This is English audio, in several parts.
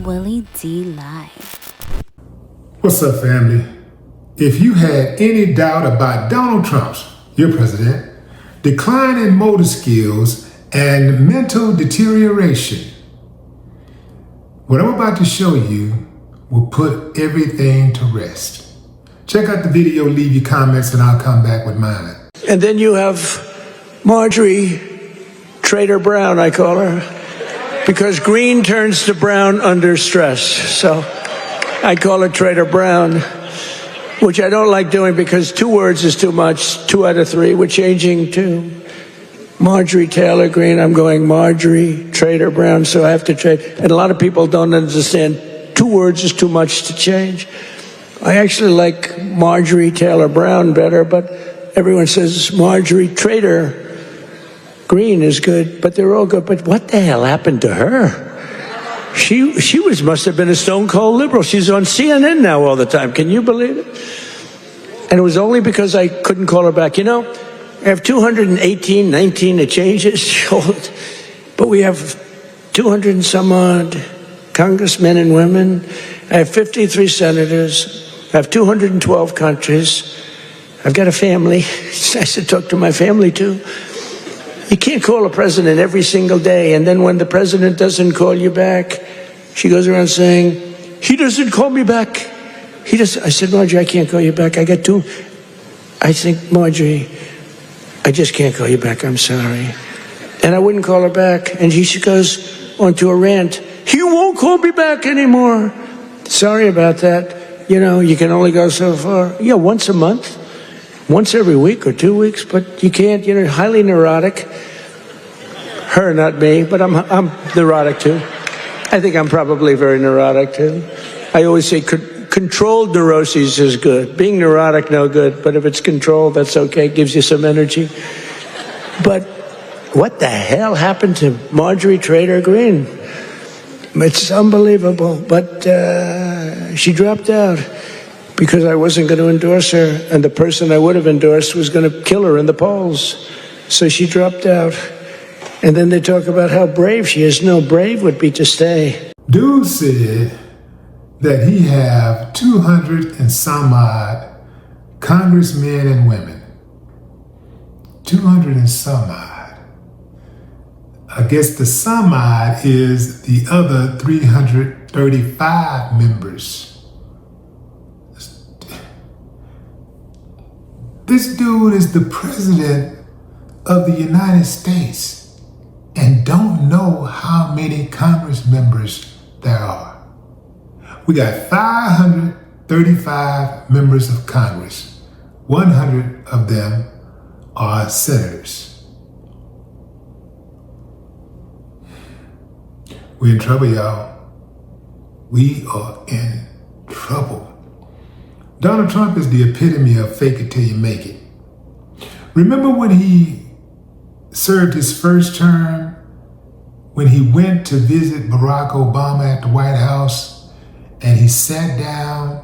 Willie D Live. What's up, family? If you had any doubt about Donald Trump's, your president, decline in motor skills and mental deterioration, what I'm about to show you will put everything to rest. Check out the video, leave your comments, and I'll come back with mine. And then you have Marjorie Traitor Brown, I call her, because green turns to brown under stress. So I call her Traitor Brown, which I don't like doing because 2 words is too much, 2 out of 3. We're changing to Marjorie Taylor Greene. I'm going Marjorie Traitor Brown, so I have to trade. And a lot of people don't understand 2 words is too much to change. I actually like Marjorie Taylor Brown better, but everyone says Marjorie Traitor Greene is good, but they're all good. But what the hell happened to her? She must have been a stone cold liberal. She's on CNN now all the time. Can you believe it? And it was only because I couldn't call her back. You know, I have 218, 19 it changes, but we have 200 and some odd congressmen and women. I have 53 senators. I have 212 countries. I've got a family. It's nice to talk to my family too. You can't call a president every single day, and then when the president doesn't call you back, she goes around saying, he doesn't call me back. He does. I said, Marjorie, I can't call you back. I got 2. I think, Marjorie, I just can't call you back. I'm sorry. And I wouldn't call her back. And she goes onto a rant. He won't call me back anymore. Sorry about that. You know, you can only go so far. Yeah, once a month. Once every week or 2 weeks, but you can't, you know, highly neurotic. Her, not me, but I'm neurotic too. I think I'm probably very neurotic too. I always say controlled neuroses is good. Being neurotic, no good, but if it's controlled, that's okay. It gives you some energy. But what the hell happened to Marjorie Traitor Greene? It's unbelievable, but she dropped out. Because I wasn't going to endorse her, and the person I would have endorsed was going to kill her in the polls. So she dropped out. And then they talk about how brave she is. No, brave would be to stay. Dude said that he have 200 and some odd congressmen and women. 200 and some odd. I guess the some odd is the other 335 members. This dude is the president of the United States and don't know how many Congress members there are. We got 535 members of Congress. 100 of them are senators. We're in trouble, y'all. We are in trouble. Donald Trump is the epitome of fake it till you make it. Remember when he served his first term, when he went to visit Barack Obama at the White House and he sat down?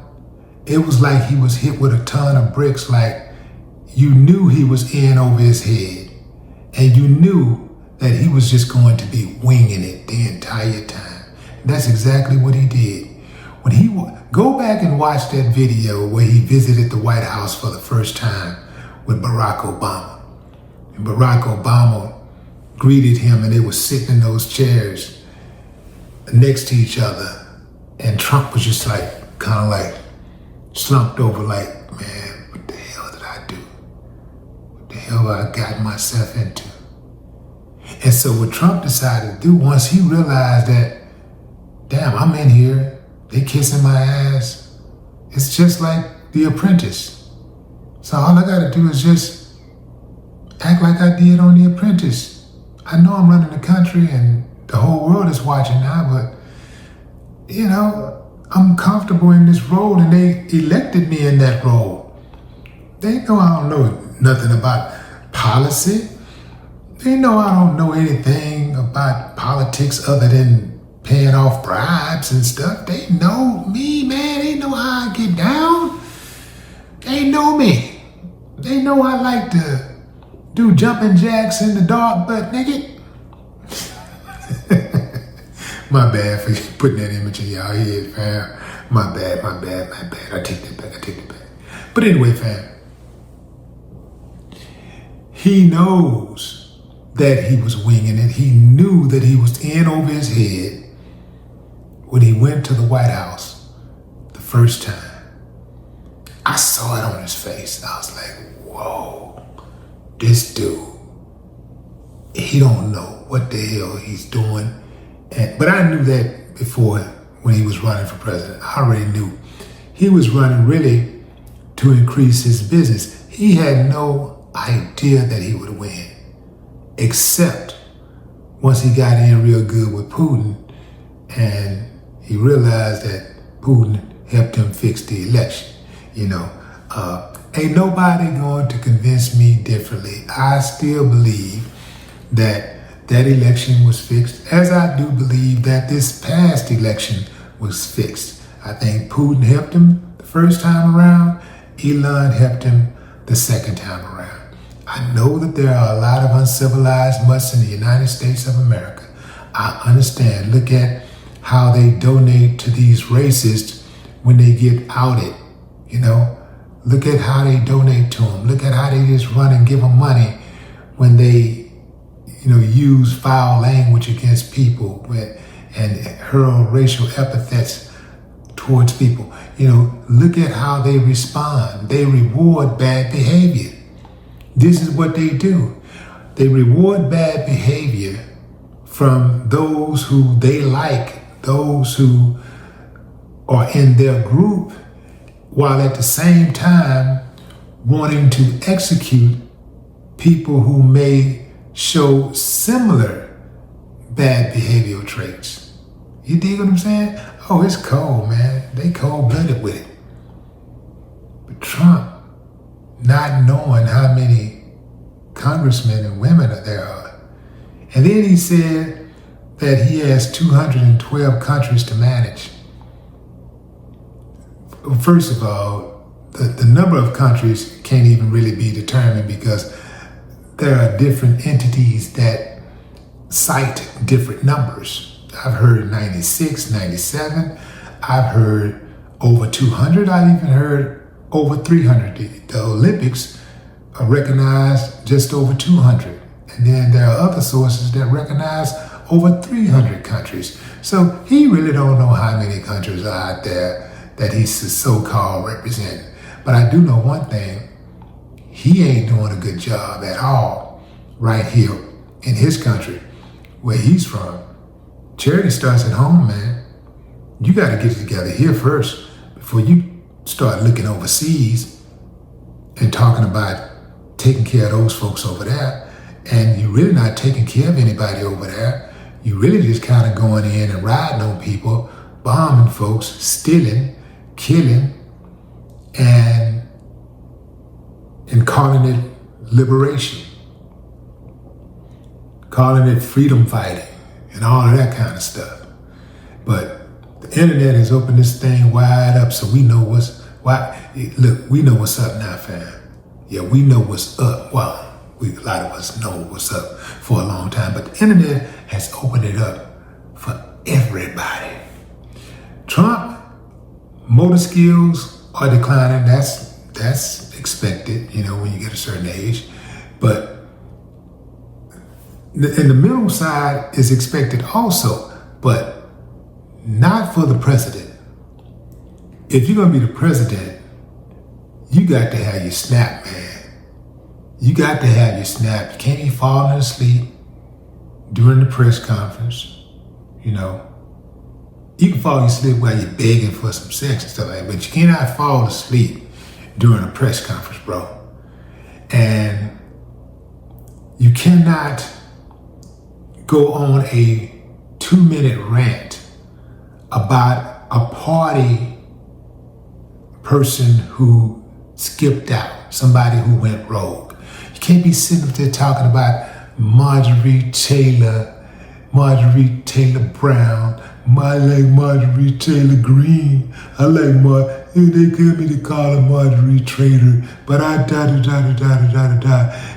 It was like he was hit with a ton of bricks, like you knew he was in over his head and you knew that he was just going to be winging it the entire time. That's exactly what he did. When he go back and watch that video where he visited the White House for the first time with Barack Obama. And Barack Obama greeted him and they were sitting in those chairs next to each other. And Trump was just like, kind of like slumped over like, man, what the hell did I do? What the hell I got myself into? And so what Trump decided to do once he realized that, damn, I'm in here, they kissing my ass. It's just like The Apprentice. So all I gotta do is just act like I did on The Apprentice. I know I'm running the country and the whole world is watching now, but you know, I'm comfortable in this role and they elected me in that role. They know I don't know nothing about policy. They know I don't know anything about politics other than paying off bribes and stuff. They know me, man. They know how I get down. They know me. They know I like to do jumping jacks in the dark butt naked. My bad for putting that image in y'all head, fam. My bad. I take that back. But anyway, fam, he knows that he was winging it. He knew that he was in over his head when he went to the White House the first time. I saw it on his face. I was like, whoa, this dude, he don't know what the hell he's doing. But I knew that before when he was running for president. I already knew he was running really to increase his business. He had no idea that he would win, except once he got in real good with Putin and he realized that Putin helped him fix the election. Ain't nobody going to convince me differently. I still believe that election was fixed, as I do believe that this past election was fixed. I think Putin helped him the first time around. Elon helped him the second time around. I know that there are a lot of uncivilized mutts in the United States of America. I understand. Look at how they donate to these racists when they get outed. Look at how they donate to them. Look at how they just run and give them money when they, use foul language against people and hurl racial epithets towards people. Look at how they respond. They reward bad behavior. This is what they do. They reward bad behavior from those who they like, those who are in their group, while at the same time wanting to execute people who may show similar bad behavioral traits. You dig what I'm saying? Oh, it's cold, man. They cold-blooded with it. But Trump, not knowing how many congressmen and women there are. And then he said that he has 212 countries to manage. First of all, the number of countries can't even really be determined because there are different entities that cite different numbers. I've heard 96, 97. I've heard over 200. I've even heard over 300. The Olympics recognize just over 200. And then there are other sources that recognize over 300 countries. So he really don't know how many countries are out there that he's so-called representing. But I do know one thing, he ain't doing a good job at all right here in his country, where he's from. Charity starts at home, man. You got to get it together here first before you start looking overseas and talking about taking care of those folks over there. And you're really not taking care of anybody over there. You really just kind of going in and riding on people, bombing folks, stealing, killing, and calling it liberation, calling it freedom fighting, and all of that kind of stuff. But the internet has opened this thing wide up, so we know we know what's up now, fam. Yeah, we know what's up. Well, a lot of us know what's up for a long time, but the internet has opened it up for everybody. Trump, motor skills are declining. That's expected, when you get a certain age. But and the mental side is expected also, but not for the president. If you're gonna be the president, you got to have your snap, man. You got to have your snap. You can't be falling asleep during the press conference, You can fall asleep while you're begging for some sex and stuff like that, but you cannot fall asleep during a press conference, bro. And you cannot go on a 2-minute rant about a party person who skipped out, somebody who went rogue. You can't be sitting up there talking about Marjorie Taylor Brown. I like Marjorie Taylor Greene. I like they tell me to call her Marjorie Traitor, but I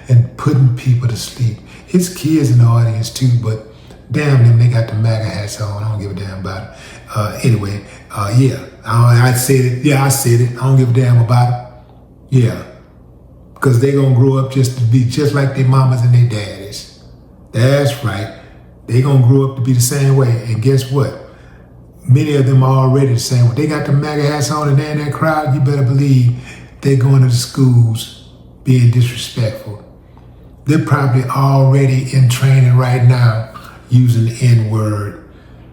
and putting people to sleep. His kids in the audience too, but Damn them, they got the MAGA hats on. I don't give a damn about it. Anyway, yeah, I said it. Yeah, I said it. I don't give a damn about it. Yeah, because they gonna grow up just to be just like their mamas and their daddies. That's right. They gonna grow up to be the same way. And guess what? Many of them are already the same way. They got the MAGA hats on and they're in that crowd. You better believe they're going to the schools being disrespectful. They're probably already in training right now using the N-word.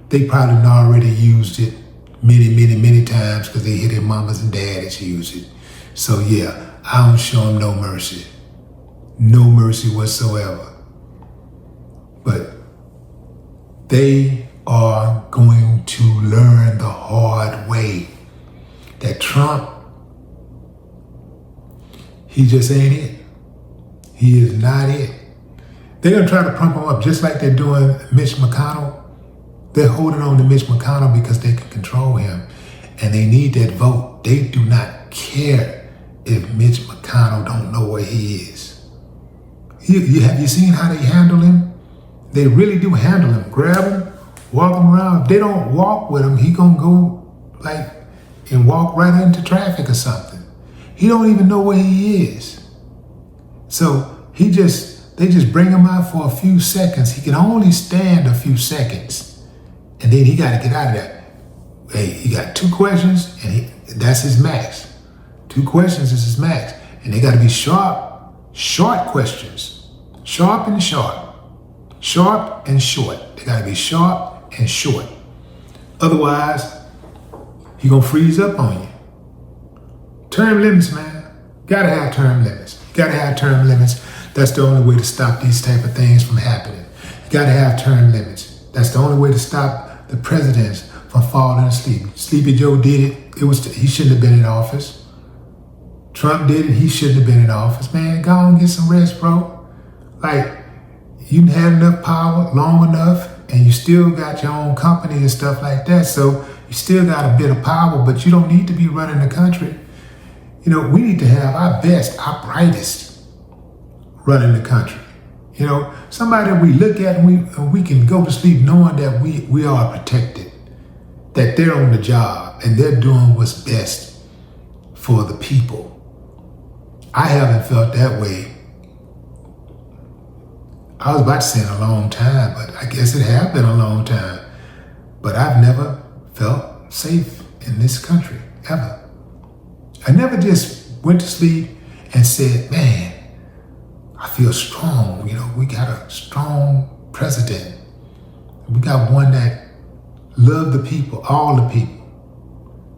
They probably already used it many times because they hear their mamas and daddies use it. So yeah, I don't show them no mercy. No mercy whatsoever. But they are going to learn the hard way that Trump, he just ain't it. He is not it. They're going to try to pump him up just like they're doing Mitch McConnell. They're holding on to Mitch McConnell because they can control him and they need that vote. They do not care if Mitch McConnell don't know where he is. Have you seen how they handle him? They really do handle him. Grab him, walk him around. If they don't walk with him, he gonna go like and walk right into traffic or something. He don't even know where he is. So they just bring him out for a few seconds. He can only stand a few seconds. And then he gotta get out of there. Hey, he got 2 questions and that's his max. 2 questions is his max. And they gotta be short questions. Sharp and short. Sharp and short. They gotta be sharp and short. Otherwise, he gonna freeze up on you. Term limits, man. Gotta have term limits. Gotta have term limits. That's the only way to stop these type of things from happening. You gotta have term limits. That's the only way to stop the presidents from falling asleep. Sleepy Joe did it. He shouldn't have been in office. Trump did it. He shouldn't have been in office. Man, go on and get some rest, bro. Like, you had enough power long enough and you still got your own company and stuff like that. So you still got a bit of power, but you don't need to be running the country. You know, we need to have our best, our brightest running the country. You know, somebody that we look at and we can go to sleep knowing that we are protected, that they're on the job and they're doing what's best for the people. I haven't felt that way. I was about to say in a long time, but I guess it has been a long time. But I've never felt safe in this country, ever. I never just went to sleep and said, man, I feel strong. You know, we got a strong president. We got one that loves the people, all the people.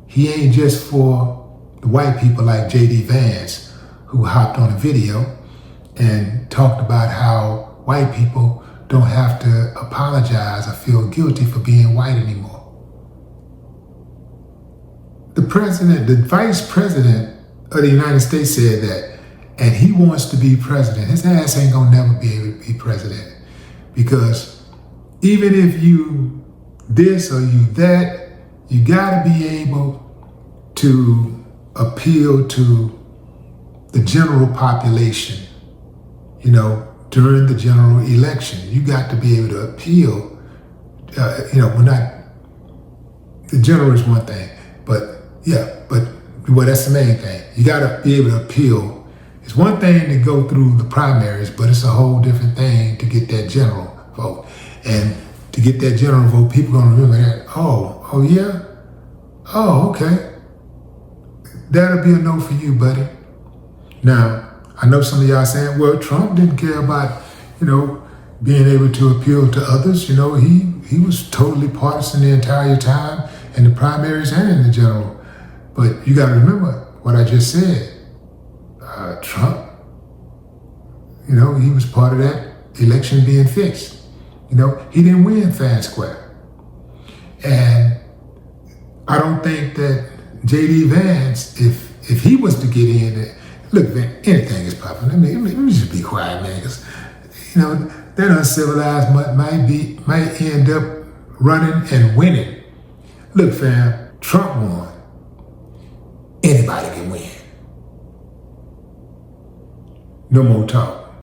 He ain't just for the white people like JD Vance, who hopped on a video and talked about how white people don't have to apologize or feel guilty for being white anymore. The vice president of the United States said that, and he wants to be president. His ass ain't gonna never be able to be president, because even if you this or you that, you gotta be able to appeal to the general population, you know, during the general election. You got to be able to appeal, the general is one thing, but that's the main thing. You got to be able to appeal. It's one thing to go through the primaries, but it's a whole different thing to get that general vote. And to get that general vote, people are going to remember that, oh yeah? Oh, okay. That'll be a no for you, buddy. Now, I know some of y'all saying, well, Trump didn't care about, being able to appeal to others. He was totally partisan the entire time in the primaries and in the general. But you got to remember what I just said. Trump, he was part of that election being fixed. He didn't win fair and square. And I don't think that JD Vance, if he was to get in, look, man, anything is possible. Let me just be quiet, man, because that uncivilized might end up running and winning. Look, fam, Trump won. Anybody can win. No more talk.